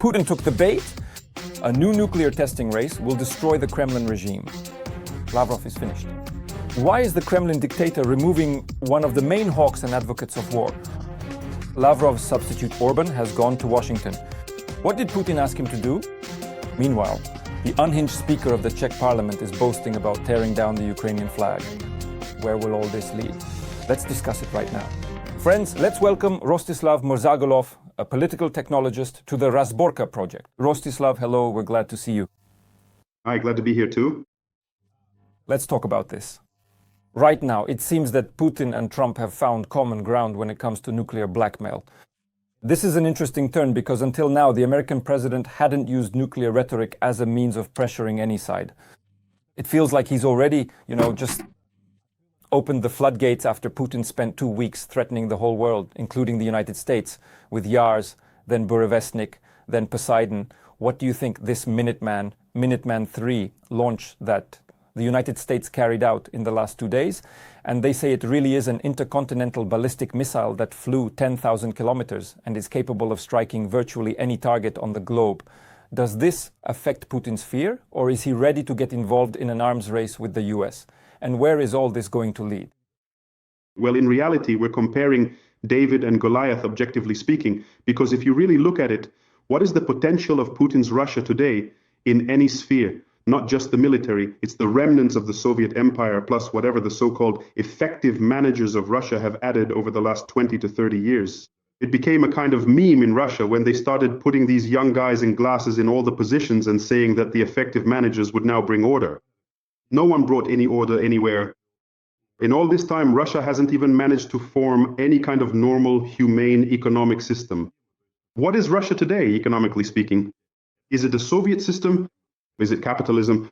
Putin took the bait. A new nuclear testing race will destroy the Kremlin regime. Lavrov is finished. Why is the Kremlin dictator removing one of the main hawks and advocates of war? Lavrov's substitute Orban has gone to Washington. What did Putin ask him to do? Meanwhile, the unhinged speaker of the Czech parliament is boasting about tearing down the Ukrainian flag. Where will all this lead? Let's discuss it right now. Friends, let's welcome Rostislav Murzagulov, a political technologist, to the Razborka project. Rostislav, hello, we're glad to see you. Hi, glad to be here too. Let's talk about this. Right now, it seems that Putin and Trump have found common ground when it comes to nuclear blackmail. This is an interesting turn because until now, the American president hadn't used nuclear rhetoric as a means of pressuring any side. It feels like he's already, just opened the floodgates after Putin spent 2 weeks threatening the whole world, including the United States, with Yars, then Burevestnik, then Poseidon. What do you think this Minuteman III launch that the United States carried out in the last 2 days? And they say it really is an intercontinental ballistic missile that flew 10,000 kilometers and is capable of striking virtually any target on the globe. Does this affect Putin's fear, or is he ready to get involved in an arms race with the US? And where is all this going to lead? Well, in reality, we're comparing David and Goliath, objectively speaking, because if you really look at it, what is the potential of Putin's Russia today in any sphere? Not just the military, it's the remnants of the Soviet Empire plus whatever the so-called effective managers of Russia have added over the last 20 to 30 years. It became a kind of meme in Russia when they started putting these young guys in glasses in all the positions and saying that the effective managers would now bring order. No one brought any order anywhere. In all this time, Russia hasn't even managed to form any kind of normal, humane economic system. What is Russia today, economically speaking? Is it a Soviet system? Is it capitalism?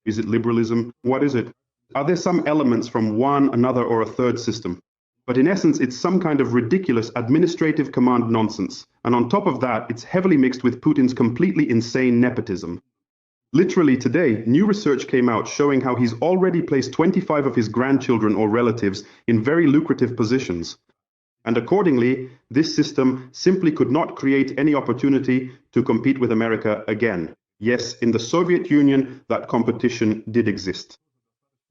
Is it liberalism? What is it? Are there some elements from one, another, or a third system? But in essence, it's some kind of ridiculous administrative command nonsense. And on top of that, it's heavily mixed with Putin's completely insane nepotism. Literally today, new research came out showing how he's already placed 25 of his grandchildren or relatives in very lucrative positions. And accordingly, this system simply could not create any opportunity to compete with America again. Yes, in the Soviet Union, that competition did exist.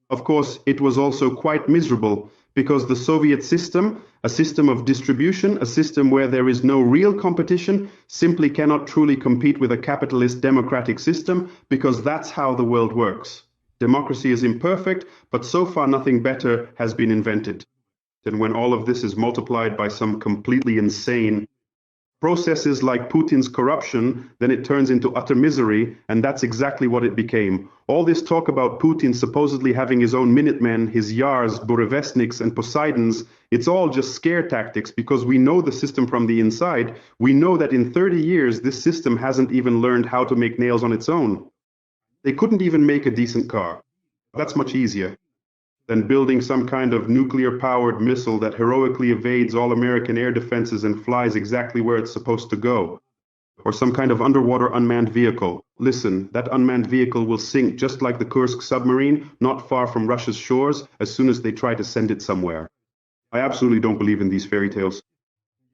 Of course, it was also quite miserable because the Soviet system, a system of distribution, a system where there is no real competition, simply cannot truly compete with a capitalist democratic system because that's how the world works. Democracy is imperfect, but so far nothing better has been invented. And when all of this is multiplied by some completely insane processes like Putin's corruption, then it turns into utter misery, and that's exactly what it became. All this talk about Putin supposedly having his own Minutemen, his Yars, Burevestniks, and Poseidons, it's all just scare tactics because we know the system from the inside. We know that in 30 years, this system hasn't even learned how to make nails on its own. They couldn't even make a decent car. That's much easier than building some kind of nuclear-powered missile that heroically evades all American air defenses and flies exactly where it's supposed to go. Or some kind of underwater unmanned vehicle. Listen, that unmanned vehicle will sink just like the Kursk submarine, not far from Russia's shores, as soon as they try to send it somewhere. I absolutely don't believe in these fairy tales.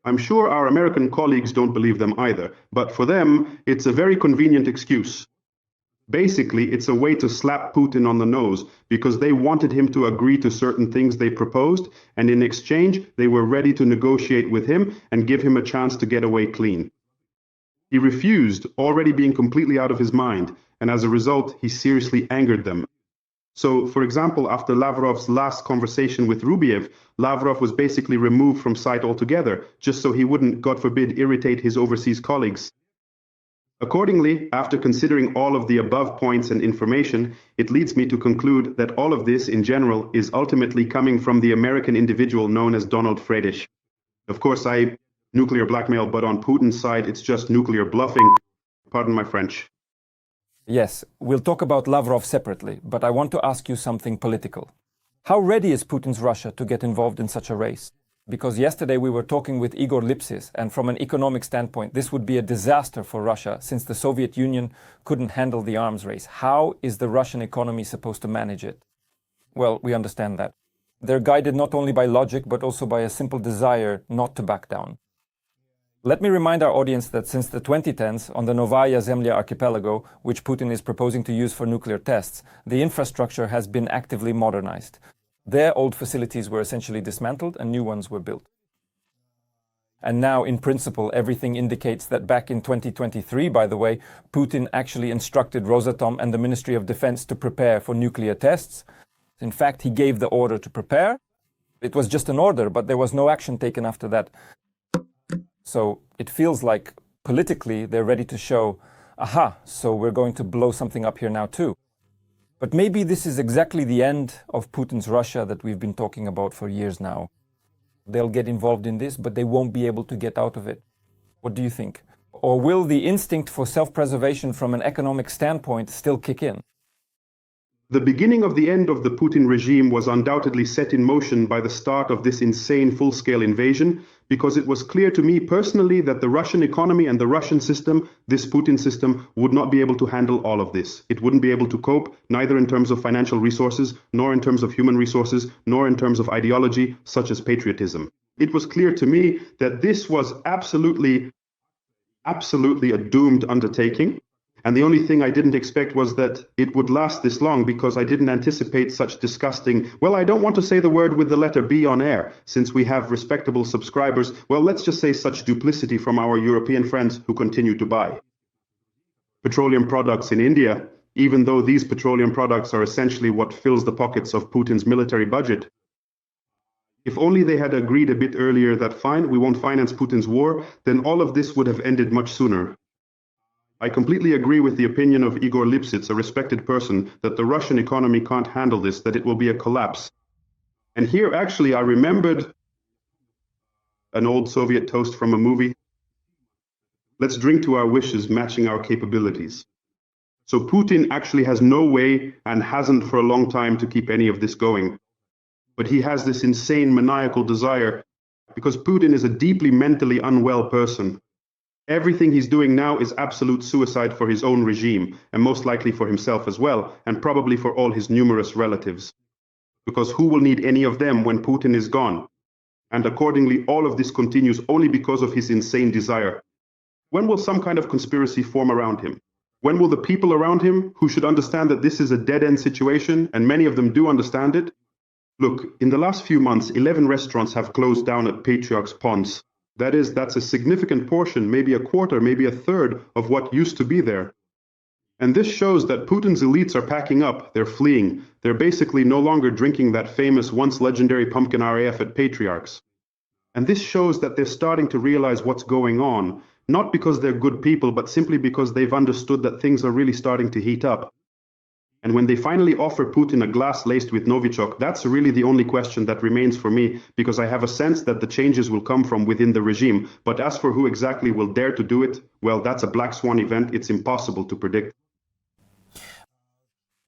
I'm sure our American colleagues don't believe them either, but for them, it's a very convenient excuse. Basically, it's a way to slap Putin on the nose because they wanted him to agree to certain things they proposed, and in exchange, they were ready to negotiate with him and give him a chance to get away clean. He refused, already being completely out of his mind, and as a result, he seriously angered them. So, for example, after Lavrov's last conversation with Rubiev, Lavrov was basically removed from sight altogether, just so he wouldn't, God forbid, irritate his overseas colleagues. Accordingly, after considering all of the above points and information, it leads me to conclude that all of this in general is ultimately coming from the American individual known as Donald Friedrich. Of course, nuclear blackmail, but on Putin's side, it's just nuclear bluffing. Pardon my French. Yes, we'll talk about Lavrov separately, but I want to ask you something political. How ready is Putin's Russia to get involved in such a race? Because yesterday we were talking with Igor Lipsis, and from an economic standpoint, this would be a disaster for Russia since the Soviet Union couldn't handle the arms race. How is the Russian economy supposed to manage it? Well, we understand that. They're guided not only by logic, but also by a simple desire not to back down. Let me remind our audience that since the 2010s, on the Novaya Zemlya archipelago, which Putin is proposing to use for nuclear tests, the infrastructure has been actively modernized. Their old facilities were essentially dismantled and new ones were built. And now, in principle, everything indicates that back in 2023, by the way, Putin actually instructed Rosatom and the Ministry of Defense to prepare for nuclear tests. In fact, he gave the order to prepare. It was just an order, but there was no action taken after that. So it feels like politically they're ready to show, aha, so we're going to blow something up here now too. But maybe this is exactly the end of Putin's Russia that we've been talking about for years now. They'll get involved in this, but they won't be able to get out of it. What do you think? Or will the instinct for self-preservation from an economic standpoint still kick in? The beginning of the end of the Putin regime was undoubtedly set in motion by the start of this insane full-scale invasion, because it was clear to me personally that the Russian economy and the Russian system, this Putin system, would not be able to handle all of this. It wouldn't be able to cope, neither in terms of financial resources, nor in terms of human resources, nor in terms of ideology, such as patriotism. It was clear to me that this was absolutely a doomed undertaking. And the only thing I didn't expect was that it would last this long, because I didn't anticipate such disgusting, well, I don't want to say the word with the letter B on air, since we have respectable subscribers. Well, let's just say such duplicity from our European friends who continue to buy petroleum products in India, even though these petroleum products are essentially what fills the pockets of Putin's military budget. If only they had agreed a bit earlier that fine, we won't finance Putin's war, then all of this would have ended much sooner. I completely agree with the opinion of Igor Lipsitz, a respected person, that the Russian economy can't handle this, that it will be a collapse. And here, actually, I remembered an old Soviet toast from a movie. Let's drink to our wishes, matching our capabilities. So Putin actually has no way, and hasn't for a long time, to keep any of this going. But he has this insane maniacal desire, because Putin is a deeply mentally unwell person. Everything he's doing now is absolute suicide for his own regime, and most likely for himself as well, and probably for all his numerous relatives. Because who will need any of them when Putin is gone? And accordingly, all of this continues only because of his insane desire. When will some kind of conspiracy form around him? When will the people around him, who should understand that this is a dead-end situation, and many of them do understand it? Look, in the last few months, 11 restaurants have closed down at Patriarch's Ponds. That's a significant portion, maybe a quarter, maybe a third of what used to be there. And this shows that Putin's elites are packing up, they're fleeing. They're basically no longer drinking that famous, once legendary pumpkin RAF at Patriarch's. And this shows that they're starting to realize what's going on, not because they're good people, but simply because they've understood that things are really starting to heat up. And when they finally offer Putin a glass laced with Novichok, that's really the only question that remains for me, because I have a sense that the changes will come from within the regime. But as for who exactly will dare to do it, well, that's a black swan event. It's impossible to predict.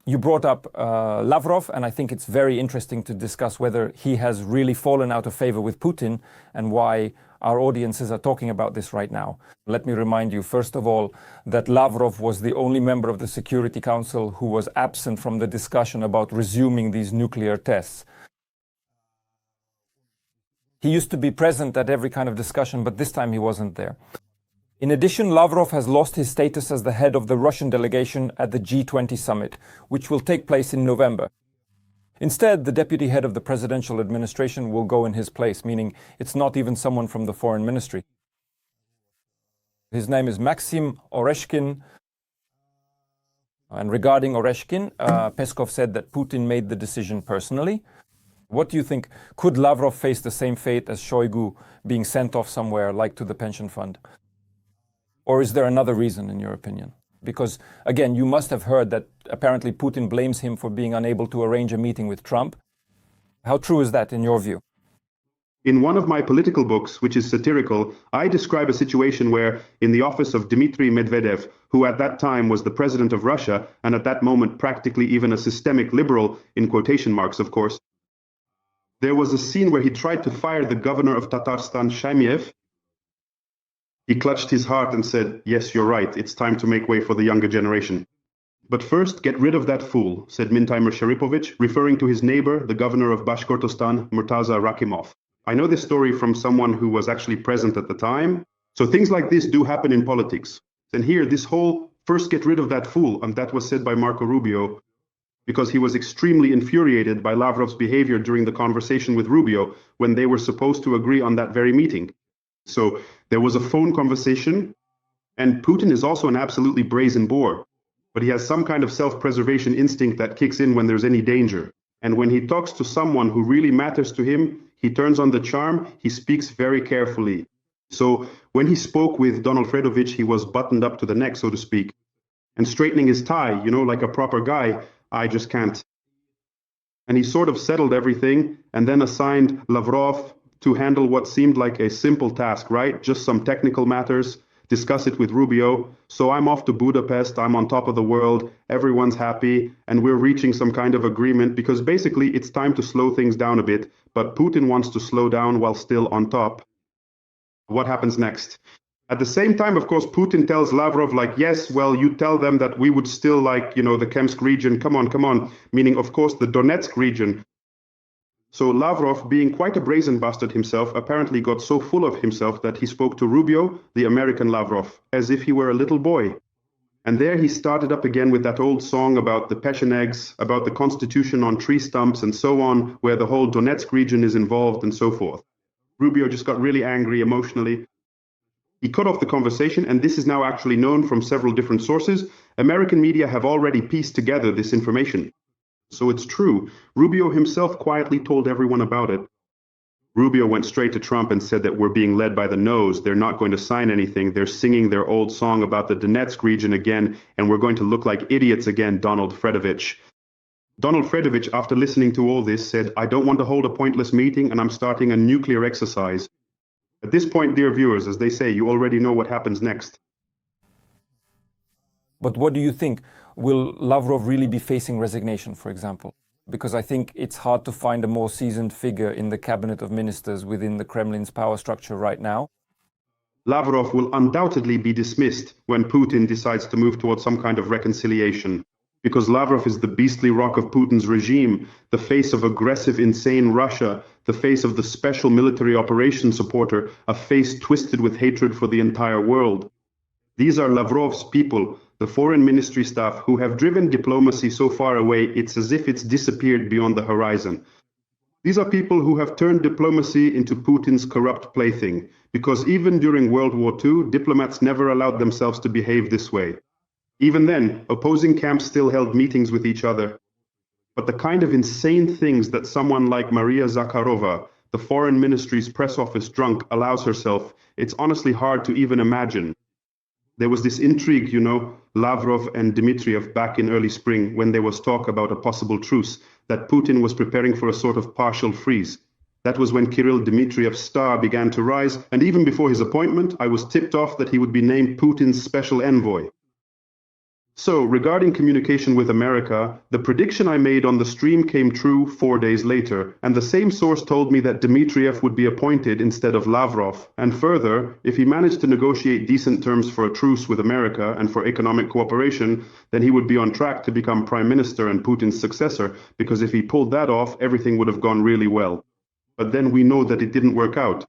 You brought up Lavrov, and I think it's very interesting to discuss whether he has really fallen out of favor with Putin and why our audiences are talking about this right now. Let me remind you, first of all, that Lavrov was the only member of the Security Council who was absent from the discussion about resuming these nuclear tests. He used to be present at every kind of discussion, but this time he wasn't there. In addition, Lavrov has lost his status as the head of the Russian delegation at the G20 summit, which will take place in November. Instead, the deputy head of the presidential administration will go in his place, meaning it's not even someone from the foreign ministry. His name is Maxim Oreshkin. And regarding Oreshkin, Peskov said that Putin made the decision personally. What do you think? Could Lavrov face the same fate as Shoigu, being sent off somewhere, like to the pension fund? Or is there another reason, in your opinion? Because, again, you must have heard that apparently Putin blames him for being unable to arrange a meeting with Trump. How true is that, in your view? In one of my political books, which is satirical, I describe a situation where, in the office of Dmitry Medvedev, who at that time was the president of Russia, and at that moment practically even a systemic liberal, in quotation marks, of course, there was a scene where he tried to fire the governor of Tatarstan, Shaimiev. He clutched his heart and said, "Yes, you're right, it's time to make way for the younger generation. But first, get rid of that fool," said Mintimer Sharipovich, referring to his neighbor, the governor of Bashkortostan, Murtaza Rakimov. I know this story from someone who was actually present at the time, So things like this do happen in politics. And here, this whole first get rid of that fool, and that was said by Marco Rubio, because he was extremely infuriated by Lavrov's behavior during the conversation with Rubio when they were supposed to agree on that very meeting. So there was a phone conversation, and Putin is also an absolutely brazen bore, but he has some kind of self-preservation instinct that kicks in when there's any danger. And when he talks to someone who really matters to him, he turns on the charm, he speaks very carefully. So when he spoke with Donald Fredovich, he was buttoned up to the neck, so to speak, and straightening his tie, like a proper guy. I just can't. And he sort of settled everything and then assigned Lavrov to handle what seemed like a simple task, right? Just some technical matters, discuss it with Rubio. So I'm off to Budapest, I'm on top of the world, everyone's happy, and we're reaching some kind of agreement because basically it's time to slow things down a bit, but Putin wants to slow down while still on top. What happens next? At the same time, of course, Putin tells Lavrov, yes, well, you tell them that we would still like, the Kemsk region, come on, meaning, of course, the Donetsk region. So Lavrov, being quite a brazen bastard himself, apparently got so full of himself that he spoke to Rubio, the American Lavrov, as if he were a little boy. And there he started up again with that old song about the Pechenegs, about the constitution on tree stumps and so on, where the whole Donetsk region is involved and so forth. Rubio just got really angry emotionally. He cut off the conversation, and this is now actually known from several different sources. American media have already pieced together this information. So it's true. Rubio himself quietly told everyone about it. Rubio went straight to Trump and said that we're being led by the nose. They're not going to sign anything. They're singing their old song about the Donetsk region again, and we're going to look like idiots again, Donald Fredovich. Donald Fredovich, after listening to all this, said, I don't want to hold a pointless meeting, and I'm starting a nuclear exercise. At this point, dear viewers, as they say, you already know what happens next. But what do you think? Will Lavrov really be facing resignation, for example? Because I think it's hard to find a more seasoned figure in the cabinet of ministers within the Kremlin's power structure right now. Lavrov will undoubtedly be dismissed when Putin decides to move towards some kind of reconciliation. Because Lavrov is the beastly rock of Putin's regime, the face of aggressive, insane Russia, the face of the special military operations supporter, a face twisted with hatred for the entire world. These are Lavrov's people, the foreign ministry staff, who have driven diplomacy so far away it's as if it's disappeared beyond the horizon. These are people who have turned diplomacy into Putin's corrupt plaything, because even during World War II, diplomats never allowed themselves to behave this way. Even then, opposing camps still held meetings with each other. But the kind of insane things that someone like Maria Zakharova, the foreign ministry's press office drunk, allows herself, it's honestly hard to even imagine. There was this intrigue, Lavrov and Dmitriev back in early spring when there was talk about a possible truce, that Putin was preparing for a sort of partial freeze. That was when Kirill Dmitriev's star began to rise, and even before his appointment, I was tipped off that he would be named Putin's special envoy. So, regarding communication with America, the prediction I made on the stream came true 4 days later, and the same source told me that Dmitriev would be appointed instead of Lavrov. And further, if he managed to negotiate decent terms for a truce with America and for economic cooperation, then he would be on track to become prime minister and Putin's successor, because if he pulled that off, everything would have gone really well. But then we know that it didn't work out.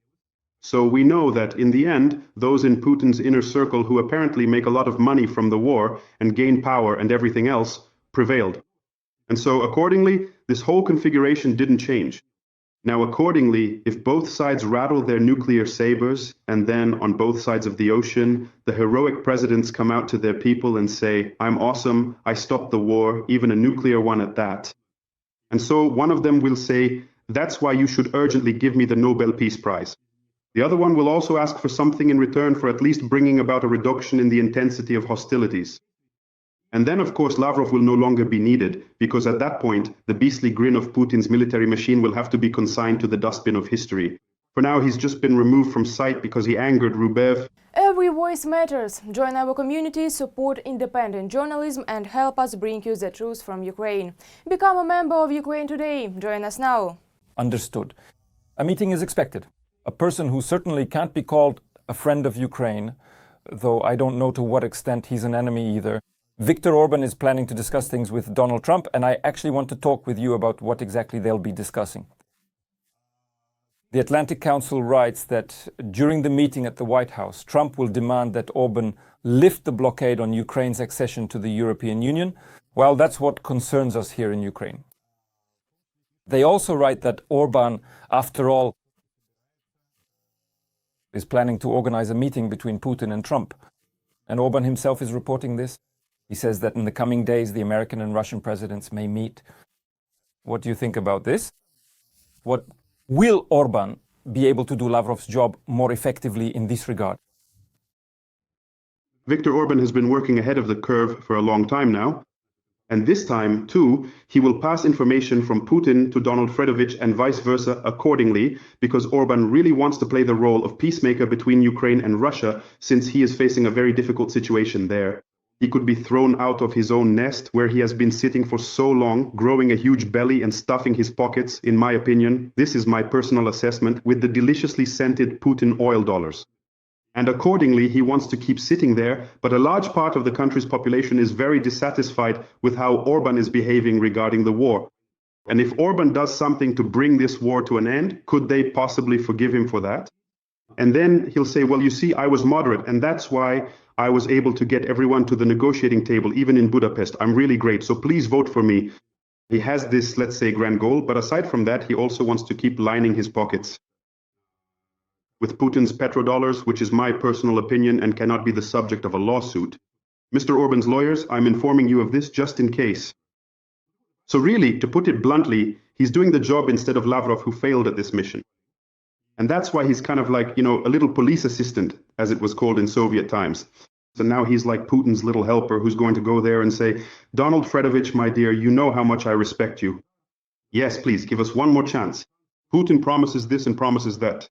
So we know that in the end, those in Putin's inner circle who apparently make a lot of money from the war and gain power and everything else prevailed. And so accordingly, this whole configuration didn't change. Now accordingly, if both sides rattle their nuclear sabers and then on both sides of the ocean, the heroic presidents come out to their people and say, I'm awesome, I stopped the war, even a nuclear one at that. And so one of them will say, that's why you should urgently give me the Nobel Peace Prize. The other one will also ask for something in return for at least bringing about a reduction in the intensity of hostilities. And then, of course, Lavrov will no longer be needed, because at that point, the beastly grin of Putin's military machine will have to be consigned to the dustbin of history. For now, he's just been removed from sight because he angered Rubev. Every voice matters. Join our community, support independent journalism and help us bring you the truth from Ukraine. Become a member of Ukraine Today. Join us now. Understood. A meeting is expected. A person who certainly can't be called a friend of Ukraine, though I don't know to what extent he's an enemy either. Viktor Orban is planning to discuss things with Donald Trump, and I actually want to talk with you about what exactly they'll be discussing. The Atlantic Council writes that during the meeting at the White House, Trump will demand that Orban lift the blockade on Ukraine's accession to the European Union. Well, that's what concerns us here in Ukraine. They also write that Orban, after all, is planning to organize a meeting between Putin and Trump. And Orban himself is reporting this. He says that in the coming days, the American and Russian presidents may meet. What do you think about this? Will Orban be able to do Lavrov's job more effectively in this regard? Viktor Orban has been working ahead of the curve for a long time now. And this time, too, he will pass information from Putin to Donald Fredovich and vice versa accordingly, because Orban really wants to play the role of peacemaker between Ukraine and Russia, since he is facing a very difficult situation there. He could be thrown out of his own nest, where he has been sitting for so long, growing a huge belly and stuffing his pockets, in my opinion. This is my personal assessment, with the deliciously scented Putin oil dollars. And accordingly, he wants to keep sitting there, but a large part of the country's population is very dissatisfied with how Orban is behaving regarding the war. And if Orban does something to bring this war to an end, could they possibly forgive him for that? And then he'll say, well, you see, I was moderate, and that's why I was able to get everyone to the negotiating table, even in Budapest. I'm really great, so please vote for me. He has this, let's say, grand goal, but aside from that, he also wants to keep lining his pockets with Putin's petrodollars, which is my personal opinion and cannot be the subject of a lawsuit. Mr. Orban's lawyers, I'm informing you of this just in case. So really, to put it bluntly, he's doing the job instead of Lavrov, who failed at this mission. And that's why he's kind of like, a little police assistant, as it was called in Soviet times. So now he's like Putin's little helper who's going to go there and say, Donald Fredovich, my dear, you know how much I respect you. Yes, please, give us one more chance. Putin promises this and promises that.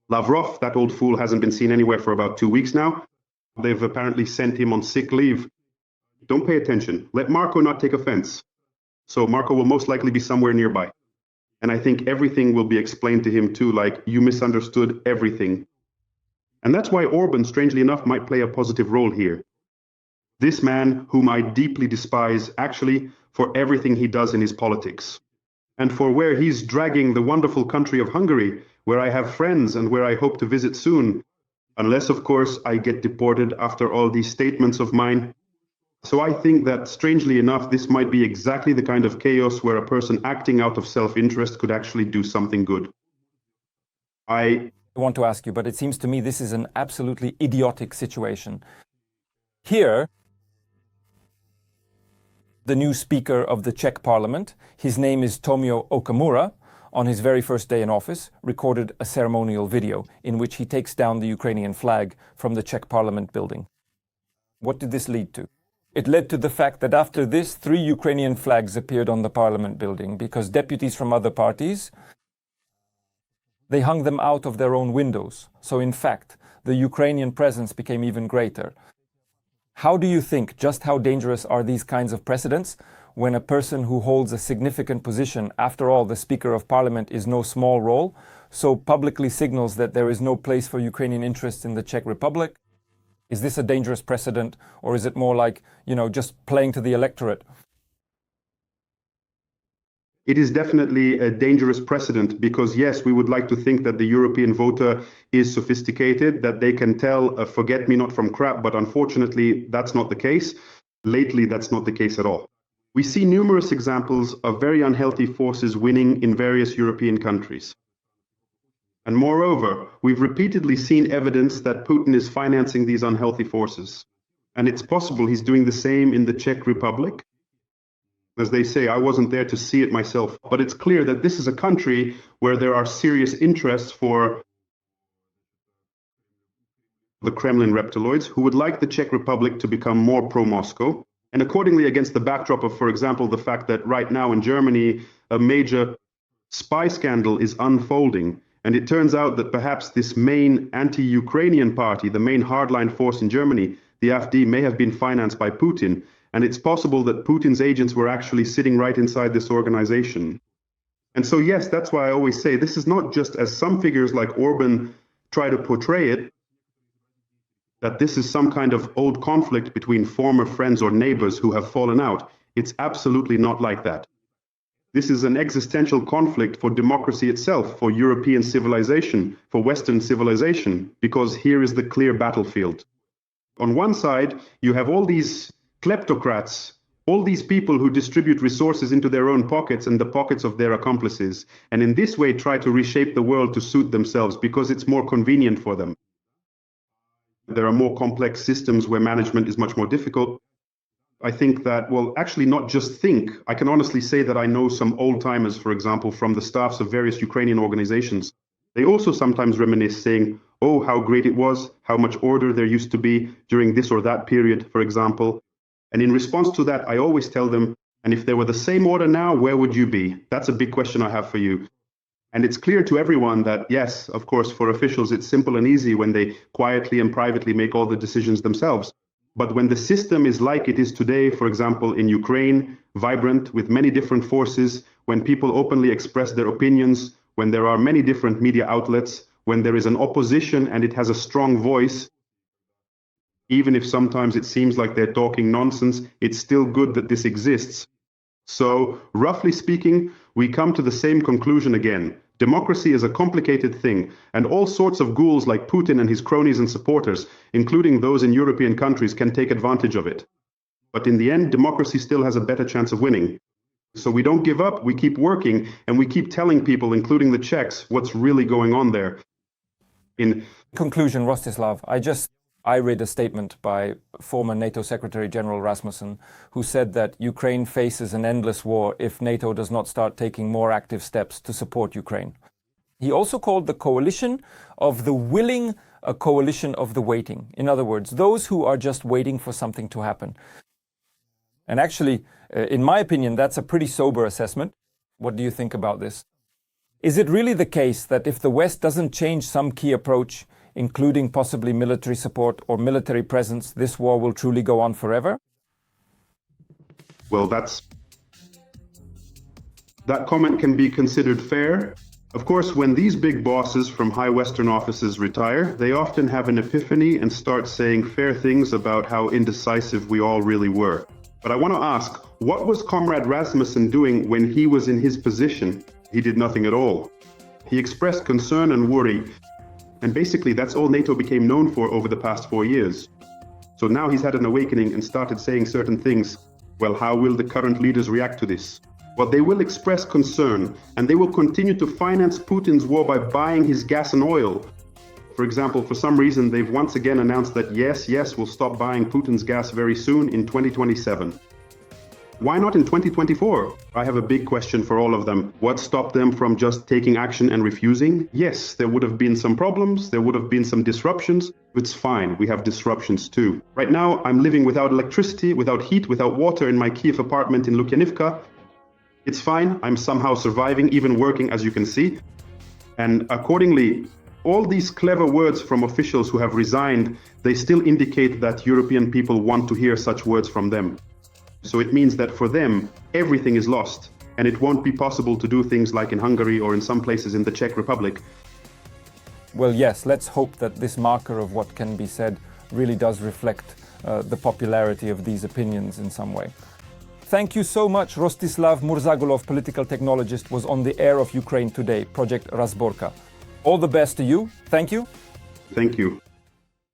Lavrov, that old fool, hasn't been seen anywhere for about 2 weeks now. They've apparently sent him on sick leave. Don't pay attention. Let Marco not take offense. So Marco will most likely be somewhere nearby. And I think everything will be explained to him too, like, you misunderstood everything. And that's why Orban, strangely enough, might play a positive role here. This man, whom I deeply despise, actually, for everything he does in his politics. And for where he's dragging the wonderful country of Hungary, where I have friends and where I hope to visit soon. Unless, of course, I get deported after all these statements of mine. So I think that, strangely enough, this might be exactly the kind of chaos where a person acting out of self-interest could actually do something good. I want to ask you, but it seems to me this is an absolutely idiotic situation. Here, the new speaker of the Czech parliament, his name is Tomio Okamura, on his very first day in office, recorded a ceremonial video in which he takes down the Ukrainian flag from the Czech parliament building. What did this lead to? It led to the fact that after this, 3 Ukrainian flags appeared on the parliament building because deputies from other parties, they hung them out of their own windows. So in fact, the Ukrainian presence became even greater. How do you think, just how dangerous are these kinds of precedents when a person who holds a significant position, after all, the Speaker of Parliament is no small role, so publicly signals that there is no place for Ukrainian interests in the Czech Republic? Is this a dangerous precedent, or is it more like, just playing to the electorate? It is definitely a dangerous precedent because, yes, we would like to think that the European voter is sophisticated, that they can tell a forget-me-not from crap, but unfortunately, that's not the case. Lately, that's not the case at all. We see numerous examples of very unhealthy forces winning in various European countries. And moreover, we've repeatedly seen evidence that Putin is financing these unhealthy forces. And it's possible he's doing the same in the Czech Republic. As they say, I wasn't there to see it myself, but it's clear that this is a country where there are serious interests for the Kremlin reptiloids who would like the Czech Republic to become more pro-Moscow. And accordingly, against the backdrop of, for example, the fact that right now in Germany, a major spy scandal is unfolding. And it turns out that perhaps this main anti-Ukrainian party, the main hardline force in Germany, the AfD, may have been financed by Putin. And it's possible that Putin's agents were actually sitting right inside this organization. And so, yes, that's why I always say this is not just, as some figures like Orban try to portray it, that this is some kind of old conflict between former friends or neighbors who have fallen out. It's absolutely not like that. This is an existential conflict for democracy itself, for European civilization, for Western civilization, because here is the clear battlefield. On one side, you have all these kleptocrats, all these people who distribute resources into their own pockets and the pockets of their accomplices, and in this way try to reshape the world to suit themselves because it's more convenient for them. There are more complex systems where management is much more difficult. I think that, well, actually not just think. I can honestly say that I know some old-timers, for example, from the staffs of various Ukrainian organizations. They also sometimes reminisce saying, oh, how great it was, how much order there used to be during this or that period, for example. And in response to that, I always tell them, and if there were the same order now, where would you be? That's a big question I have for you. And it's clear to everyone that, yes, of course, for officials, it's simple and easy when they quietly and privately make all the decisions themselves. But when the system is like it is today, for example, in Ukraine, vibrant with many different forces, when people openly express their opinions, when there are many different media outlets, when there is an opposition and it has a strong voice, even if sometimes it seems like they're talking nonsense, it's still good that this exists. So, roughly speaking, we come to the same conclusion again. Democracy is a complicated thing, and all sorts of ghouls like Putin and his cronies and supporters, including those in European countries, can take advantage of it. But in the end, democracy still has a better chance of winning. So we don't give up, we keep working, and we keep telling people, including the Czechs, what's really going on there. In conclusion, Rostislav, I read a statement by former NATO Secretary General Rasmussen, who said that Ukraine faces an endless war if NATO does not start taking more active steps to support Ukraine. He also called the coalition of the willing a coalition of the waiting. In other words, those who are just waiting for something to happen. And actually, in my opinion, that's a pretty sober assessment. What do you think about this? Is it really the case that if the West doesn't change some key approach, including possibly military support or military presence, this war will truly go on forever? Well, that comment can be considered fair. Of course, when these big bosses from high Western offices retire, they often have an epiphany and start saying fair things about how indecisive we all really were. But I want to ask, what was Comrade Rasmussen doing when he was in his position? He did nothing at all. He expressed concern and worry. And basically, that's all NATO became known for over the past 4 years. So now he's had an awakening and started saying certain things. Well, how will the current leaders react to this? Well, they will express concern, and they will continue to finance Putin's war by buying his gas and oil. For example, for some reason, they've once again announced that yes, we'll stop buying Putin's gas very soon in 2027. Why not in 2024? I have a big question for all of them. What stopped them from just taking action and refusing? Yes, there would have been some problems, there would have been some disruptions. It's fine, we have disruptions too. Right now, I'm living without electricity, without heat, without water in my Kiev apartment in Lukyanivka. It's fine, I'm somehow surviving, even working, as you can see. And accordingly, all these clever words from officials who have resigned, they still indicate that European people want to hear such words from them. So it means that for them, everything is lost, and it won't be possible to do things like in Hungary or in some places in the Czech Republic. Well, yes, let's hope that this marker of what can be said really does reflect the popularity of these opinions in some way. Thank you so much. Rostislav Murzagulov, political technologist, was on the air of Ukraine Today, Project Razborka. All the best to you. Thank you. Thank you.